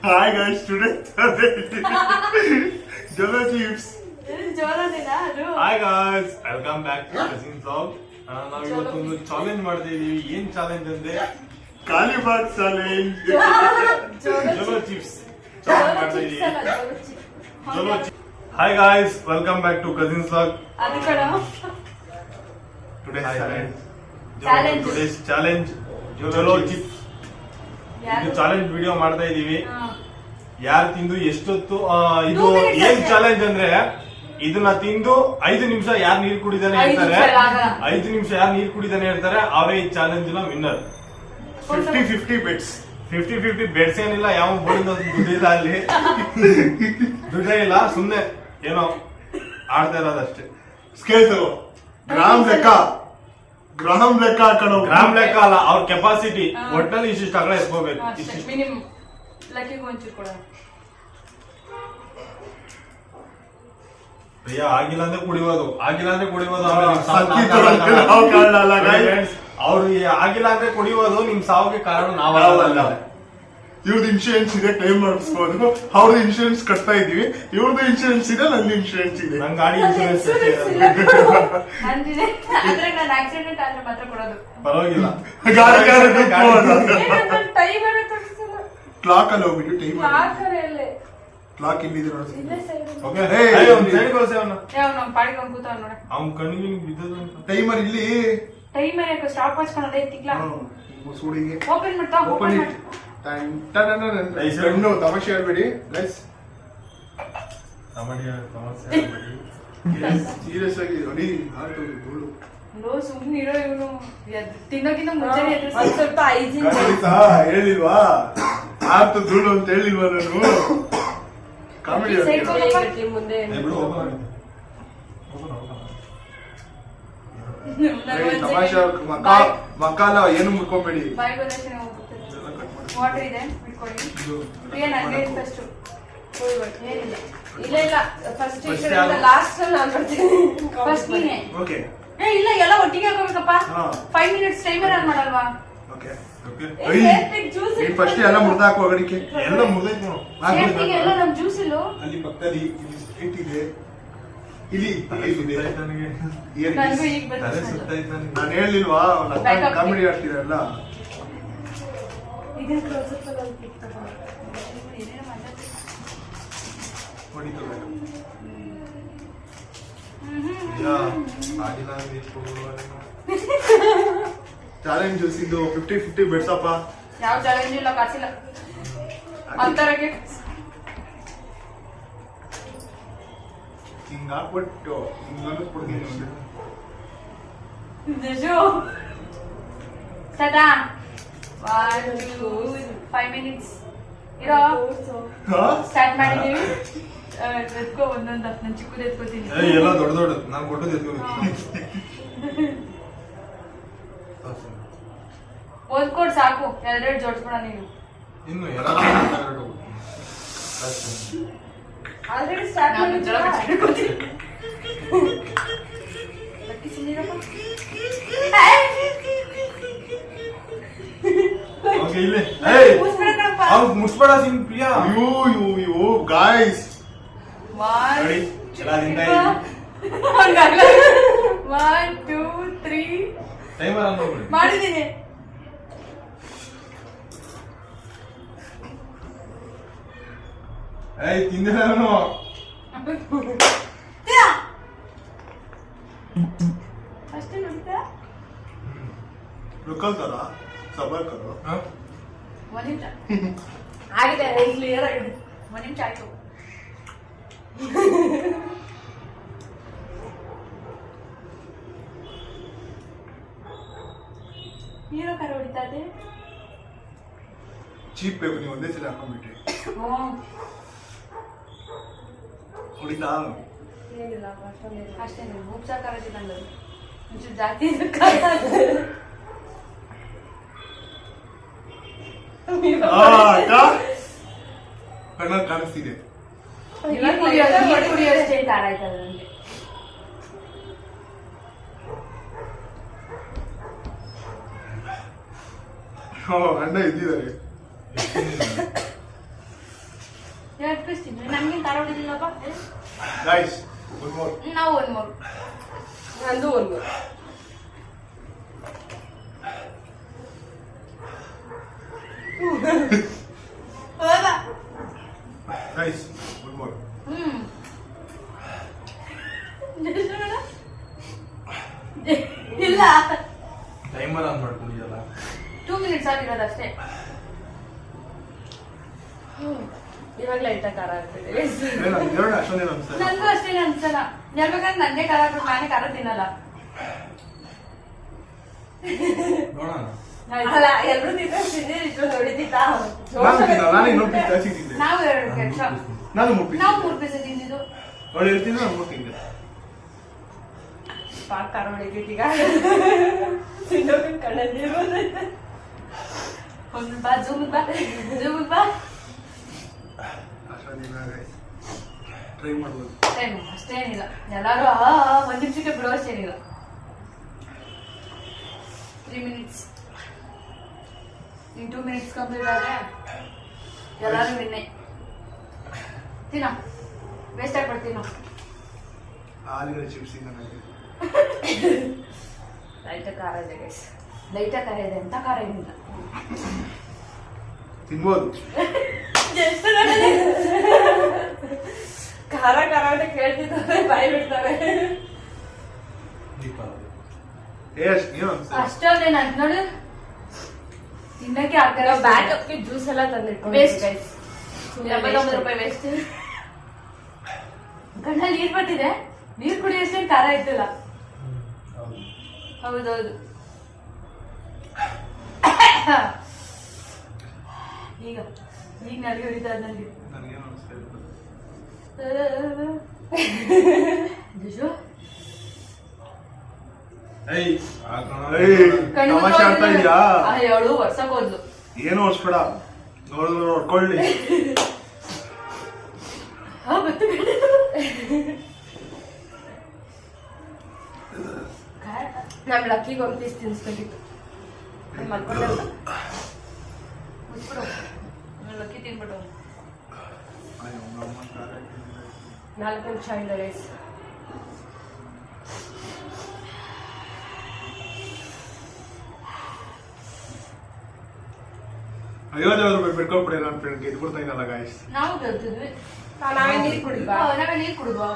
Hi guys, today Jolo chips. Hi guys, welcome back to Cousin Vlog. ನಾವು ಇವತ್ತೊಂದು challenge ಮಾಡ್ತಾ ಇದೀವಿ. ಏನ್ ಚಾಲೆಂಜ್ ಅಂದ್ರೆ ಕಾಲಿಬಾಗ್ ಚಾಲೆಂಜ್. ಜೋಲೋ ಚಿಪ್ಸ್ ಚಾಲೆಂಜ್ ಮಾಡ್ತಾ ಇದೀವಿ. Jolo chips. Hi guys, welcome back to Cousin Vlog. ಅದು ಕಣ. Today's challenge Jolo chips. ಇದು ಚಾಲೆಂಜ್ ವಿಡಿಯೋ ಮಾಡ್ತಾ ಇದೀವಿ. ಯಾರು ತಿಂದು ಎಷ್ಟೊತ್ತು ಇದು ಏನ್ ಚಾಲೆಂಜ್ ಅಂದ್ರೆ ಇದನ್ನ ತಿಂದು 5 ನಿಮಿಷ ಯಾರು ನೀರು ಕುಡಿದಾನೆ ಹೇಳ್ತಾರೆ 5 ನಿಮಿಷ ಯಾರು ನೀರು ಕುಡಿದಾನೆ ಹೇಳ್ತಾರೆ ಅವರೇ ಈ ಚಾಲೆಂಜ್ ನ ವಿನ್ನರ್. 50-50 ಬೆಟ್ಸ್. 50-50 ಬೆಟ್ಸ್ ಏನಿಲ್ಲ. ಯಾವ ಬೋರ್ಡಿಂದ ದುಡ್ಡಿಲ್ಲ ಅಲ್ಲಿ. ದುಡ್ಡೇ ಇಲ್ಲ, ಸುಮ್ನೆ ಏನೋ ಆಡ್ತಾ ಇರೋದಷ್ಟೇ. ಸ್ಕೇಲ್ ತಗೋ. ಗ್ರಾಮ್ ಲೆಕ್ಕ ಹಾಕೋಣ. ಗ್ರಾಮ್ ಲೆಕ್ಕ ಅಲ್ಲ, ಅವ್ರ ಕೆಪಾಸಿಟಿ. ಒಟ್ಟಲ್ಲಿ ಇಷ್ಟಿಷ್ಟು ಅಗಲ ಎತ್ಕೋಬೇಕು. ಆಗಿಲ್ಲ ಅಂದ್ರೆ ಕುಡಿಯೋದು ಅವ್ರು ಆಗಿಲ್ಲ ಅಂದ್ರೆ ಕುಡಿಯೋದು. ನಿಮ್ ಸಾವಿಗೆ ಕಾರಣ ನಾವಲ್ಲ. ಇವ್ರದ್ದು ಇನ್ಶೂರೆನ್ಸ್ ಇದೆ, ಕ್ಲೈಮ್ ಮಾಡಿಸ್ಬೋದು. ಅವ್ರದ್ದು ಇನ್ಶೂರೆನ್ಸ್ ಕಟ್ತಾ ಇದೀವಿ. ಇವ್ರದ್ದು ಇನ್ಶೂರೆನ್ಸ್ ಇದೆ, ನಂದು ಇನ್ಶೂರೆನ್ಸ್ ಇದೆ. ನನ್ ಗಾಡಿ ಇನ್ಶೂರೆನ್ಸ್ ಪರವಾಗಿಲ್ಲ. ಕ್ಲಾಕ್ ಅಲ್ಲಿ ಹೋಗ್ಬಿಟ್ಟು ಟೈಮ್ ಕ್ಲಾಕ್ ಇಲ್ಲಿದೆ ನೋಡಿ. ಅವ್ನ ಕಣ್ಣಿಗೆ ಬಿದ್ದದ ಟೈಮರ್ ಇಲ್ಲಿ. ಸ್ಟಾಪ್ ಮಾಡ್ಸ್ಕೊಂಡೆ ಸೂಡಿಗೆ ಓಪನ್ ಮಾಡ್ತಾ ಕಣ್ಣು ತಮಾಷೆ ಹೇಳ್ಬೇಡಿ ಗೈಸ್. ಸೀರಿಯಸ್ ಆಗಿ ನೋಡಿ. ಧೂಳು ಸುಮ್ಮನಿರೋ ಇವನು ತಿನ್ನೋಕಿಂತ ಮುಂಚೆ ಸ್ವಲ್ಪ ಹೇಳಿಲ್ವಾ? ಆರ್ತು ಧೂಳು ಅಂತ ಹೇಳಿಲ್ವಾ ನಾನು? ಕಾಮಿಡಿ ಮುಂದೆ ತಮಾಷೆ ಮಕ್ಕಳ ಏನು ಮುಡ್ಕೊಂಬೇಡಿ. ವಾಟರ್ ಇದೆ ಬಿಟ್ಕೊಳ್ಳಿ. ಫಸ್ಟ್ ಏನಿಲ್ಲ. ಇಲ್ಲ ಫಸ್ಟ್ ಲಾಸ್ಟ್ ನಾನು ಬರ್ತೀನಿ. ಫಸ್ಟ್ ನೀನೆ. ಓಕೆ. ಇಲ್ಲ ಎಲ್ಲ ಒಟ್ಟಿಗೆ ಹಾಕೋಬೇಕಪ್ಪ. 5 ಮಿನಿಟ್ಸ್ ಟೈಮರ್ ಆನ್ ಮಾಡಲ್ವಾ? ಓಕೆ. ಫಸ್ಟ್ ಎಲ್ಲ ಮುರ್ದಾಕೋ ಅಗಡಿಕೆ. ಎಲ್ಲ ಮುರ್ದೈತಿ ನೋಡು. ಎಲ್ಲ ನಮ್ ಜ್ಯೂಸ್ ಇಲ್ಲೋ ಅಲ್ಲಿ ಪಕ್ಕದಲ್ಲಿ ಸ್ಟ್ರೀಟ್ ಇದೆ. ಇಲ್ಲಿ ನನಗೂ ಈಗ ತಲೆ ಸುತ್ತಾಯ್ತು ನನಗೆ. ನಾನು ಹೇಳಿಲ್ವಾ ಕಾಮಿಡಿ ಆಡ್ತೀರಲ್ಲ. ಚಾಲೆಂಜ್ ಇದು 50-50 ಬೆಡ್ಸಪ್ಪ. ಯಾವ ಚಾಲೆಂಜ್ ಇಲ್ಲ, ಕಾಸಿಲ್ಲ ಅಂತರಗೆ. ಹಿಂಗ ಹಾಕ್ಬಿಟ್ಟು ಹಿಂಗ ಅನ್ನಿಸ್ಬಿಡ್ತೀನಿ. ಸದಾ 1 2 5 ಮಿನಿಟ್ಸ್ ಇರೋ ಸ್ಟಾರ್ಟ್ ಮಾಡಿದೀವಿ. ಎತ್ಕೋ ಒಂದೊಂದು. ನಾನು ಚಿಕ್ಕದು ಎತ್ಕೋತೀನಿ. ಎಲ್ಲ ದೊಡ್ಡ ನಾನು ಕೊಟ್ಟದ್ದು ಎತ್ಕೋಬೇಕು. ಓದ್ಕೊಡ್ ಸಾಕು. 2 ಜೋಡಿಸ್ಕೊಳ ನೀನು. ಇನ್ನು ಆಲ್ರೆಡಿ ಸ್ಟಾರ್ಟ್ ಮಾಡಿದ್ರಾ? ಮುಸ್ಬೇಡ Singh Priya. You guys 1 2 3 timer ಮಾಡಿದ್ದೀನಿ. ತಿಂದಿಲ್ಲ ನಾನು. ಅಷ್ಟೇ ನೋಡ್ತಾ ಲೋಕಲ್ ತರ ಸಬರ್ ಕರೋ. 1 ನಿಮಿಷ ಆಗಿದೆ. ಕ್ಲಿಯರ್ ಆಗಿದೆ. 1 ನಿಮಿಷ ಆಯ್ತು. ಹೀರೋ ಕರ ಹೊಡಿತಾ ಇದೆ. ಚೀಪ್ ಬೇಕು. ನೀವು ಒಂದೇ ಸಲ ಹಾಕೊಂಡ್ಬಿಟ್ರಿ ಹೊಡಿತಾ ಏನಿಲ್ಲ. ಅಷ್ಟೇ ಉಪ್ಸಾಕಾರಕ್ಕೆ ತಂದದ್ದು ಒಂಚೂರು ಜಾಸ್ತಿ ಕಣ್ಣಲ್ಲಿ ಕಾಣಿಸ್ತಿದೆ. ಕುಡಿಯೋಷ್ಟೇ ತಾಡ ಆಯ್ತದ ನನಗೆ. ಅಣ್ಣ ಇದ್ದಿದ್ದಾರೆ. ಎರಡು ಪೀಸ್ ತಿಂದ್ವಿ ನಮ್ಗೇನು ಖಾರ ಹೊಡಿಲಿಲ್ಲಪ್ಪ ಗೈಸ್ ಗುಡ್ ಮಾರ್ನಿಂಗ್. ನಾವು ಒಂದು ಮೂರು ನಂದು ಒಂದು ಹೌದಾ ಗೈಸ್ ಗುಡ್ ಮಾರ್ನಿಂಗ್. ಇಲ್ಲ ಟೈಮರ್ ಆನ್ ಮಾಡ್ಕೊಂಡಿದ್ದಲ್ಲ 2 ಮಿನಿಟ್ಸ್ ಆಗಿರೋದು ಅಷ್ಟೇ. ಇವಾಗ ಲೈಟಾಗಿ ಖಾರ ಆಗ್ತಿದೆ ಎರಡು ಅಷ್ಟೊಂದೇನು ಅನ್ಸಲ್ಲ. ನನ್ಗೂ ಅಷ್ಟೇ ಅನ್ಸಲ್ಲ. ಹೇಳ್ಬೇಕಂದ್ರೆ ನಂದೇ ಖಾರ ಹಾಕ್ಬಿಟ್ಟು ನಾನೇ ಖಾರ ತಿನ್ನಲ್ಲ. ನೋಡೋಣ. ಅಲ್ಲ ಎಲ್ರು ತಿಂದ್ರೆ ಇಷ್ಟೊಂದು ಹೊಡಿತಿತ್ತಾ ನಾನು ತಿನ್ನಲ್ಲ, ನಾನು ಇನ್ನೊಂದು ಪೀಸ್ ಜಾಸ್ತಿ ತಿಂದೆ. ನಾವು ಎರಡು ಕೆಲಸ ನಾನು 3 ಪೀಸ್. ನಾವು 3 ಪೀಸ್ ತಿಂದಿದ್ದು. ಅವಳು ಹೇಳ್ತಿದ್ದು ನಾನು 3 ತಿಂದೆ. ಪಾಕ್ ಖಾರ ಹೊಡಿತೀಗ ತಿನ್ನೋಕೆ ಕಣ್ಣಲ್ಲಿ ನೀರು ಬಂದೈತೆ ಒಂದು ಬಾ ಜೂಮ್ ಬಾ ಅಷ್ಟೊಂದಿಲ್ಲ ಗೈಸ್, ಟ್ರೈ ಮಾಡ್ಬೋದು. ಅಷ್ಟೇನಿಲ್ಲ. ಎಲ್ಲಾರು ಒಂದ್ ನಿಮಿಷಕ್ಕೆ ಬಿಡೋ ಅಷ್ಟೇನಿಲ್ಲ. 3 ಮಿನಿಟ್ಸ್ ಇನ್ 2 ಮಿನಿಟ್ಸ್ ಕಂಪ್ಲೀಟ್ ಆದ್ರೆ ಎಲ್ಲಾರು ವಿನ್ನೆ. ತಿನ್ನೋ ವೇಸ್ಟ್ ಆಗ್ಬಿಡ್ತೀವಿ ನಾವು. ಆಲೂಗಡ್ಡೆ ಚಿಪ್ಸ್ ಇಂದ ನನಗೆ ಲೈಟಾಗಿ ಖಾರ ಇದೆ ಗೈಸ್ ಲೈಟಾಗಿ ಖಾರ ಇದೆ ಅಂತ ಖಾರ ಏನಿಲ್ಲ. ತಿನ್ಬೋದು. ಖಾರ ಖಾರ ಅಂತ ಕೇಳ್ತಿದ್ದಾರೆ ಬಾಯಿ ಬಿಡ್ತಾರೆ ದೀಪ ಏನು ಅನ್ಸುತ್ತೆ? ಅಷ್ಟೊಂದೇನು ಅಂತ ನೋಡಿ ತಿನ್ನಕ್ಕೆ ಆಗ್ತಾರೆ. ಬ್ಯಾಕಪ್ಗೆ ಜ್ಯೂಸ್ ಎಲ್ಲ ತಂದಿಟ್ಕೊಂಡು Waste. ಗೈಸ್ 79 ರೂಪಾಯಿ ವೇಸ್ಟ್. ಕಣ್ಣಲ್ಲಿ ನೀರ್ ಬರ್ತಿದೆ. ನೀರ್ ಕುಡಿಯೋಷ್ಟೇ ಖಾರ ಇತ್ತಿಲ್ಲ. ಹೌದು. ಹೌದೌದು. ಈಗ ನನಗೆ ಹೊಡಿತಾ ನನಗೆ ನನಗೇನು ಅನಿಸ್ತಾ ಇರ್ತದೆ. ಏಯ್ ಹಾಕೋಣ. ಏಯ್, ತಮಾಷೆ ಆಡ್ತಾ ಇದೀಯಾ? ಅವಳು ವರ್ಷಕ್ಕೆ ಹೋದ್ಲು. ಏನು ಹೊಡ್ಸ್ಬೇಡ, ನೋಡಿದ್ರು ಹೊಡ್ಕೊಳ್ಳಿ. ಗೊತ್ತು ನಮ್ ಲಕ್ಕಿಗೆ ಒಂದು ಪೀಸ್ ತಿನ್ಸ್ಬೇಕಿತ್ತು ಮಲ್ಕೊಂಡಲ್ಲ ಮುಚ್ಬಿಡು. ಲಕ್ಕಿ ತಿನ್ಬಿಟ್ಟು ಅಯ್ಯೋ, ನಮ್ಮ ಖಾರ ತಿಂದಿಲ್ಲ. 4 ನಿಮಿಷ ಇಲ್ಲ ಗೈಸ್ ₹50 ಬಿಟ್ಕೊಟ್ಬಿಡಿ ನನ್ನ ಫ್ರೆಂಡ್ಗೆ. ಇದು ಕೊಡ್ತಾ ಇದ್ದಲ್ಲ ಗಾಯ್ಸ್. ನಾವು ಗೆಲ್ತಿದ್ವಿ. ನಾವೇ ನೀರು ಕುಡಿದ್ವಾ ನಾವೇ ನೀರು ಕುಡಿದ್ವಾ?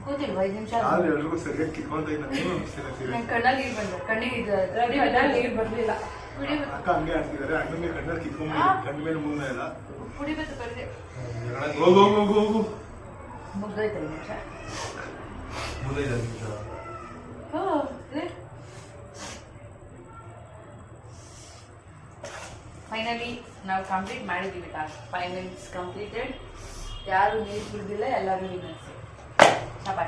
ಕೂತಿಲ್ವಾ 5 ನಿಮಿಷ? ಆದ್ರೆ ಎಲ್ರಿಗೂ ಸರಿಯಾಗಿ ಕಿತ್ಕೊಂತ ಇಲ್ಲ. ನೀವು ಅನಿಸ್ತಿಲ್ಲ ಸೀರಿಯಸ್. ನನ್ನ ಕಣ್ಣಲ್ಲಿ ನೀರು ಬಂದ ಕಣ್ಣಿಗೆ ನೀರು ಬರ್ಲಿಲ್ಲ ಕುಡಿಬೇಕು. ಅಕ್ಕ ಹಂಗೆ ಆಡ್ತಿದ್ದಾರೆ. ಅಣ್ಣಂಗೆ ಕಣ್ಣಲ್ಲಿ ಕಿತ್ಕೊಂಡ್ಬಿಡಿ. ಕಣ್ಣ ಮೇಲೆ ಮುನ್ನ ಇಲ್ಲ. ಕುಡಿಬೇಕು ಕರೆದೆ. ಹೋಗು ಹೋಗು ಹೋಗು ಹೋಗು. ಮುಗ್ದೋಯ್ತು 5 ನಿಮಿಷ. ಮುಗಿದ ನಿಮಿಷ. ಫೈನಲಿ ನಾವು ಕಂಪ್ಲೀಟ್ ಮಾಡಿದ್ದೀವಿ ಟಾಸ್ಕ್. 5 minutes completed. ಯಾರು ನೀರು ಕುಡಿದಿಲ್ಲ, ಎಲ್ಲರೂ ವಿನ್ನರ್ಸ್. ಶಬಾಷ್.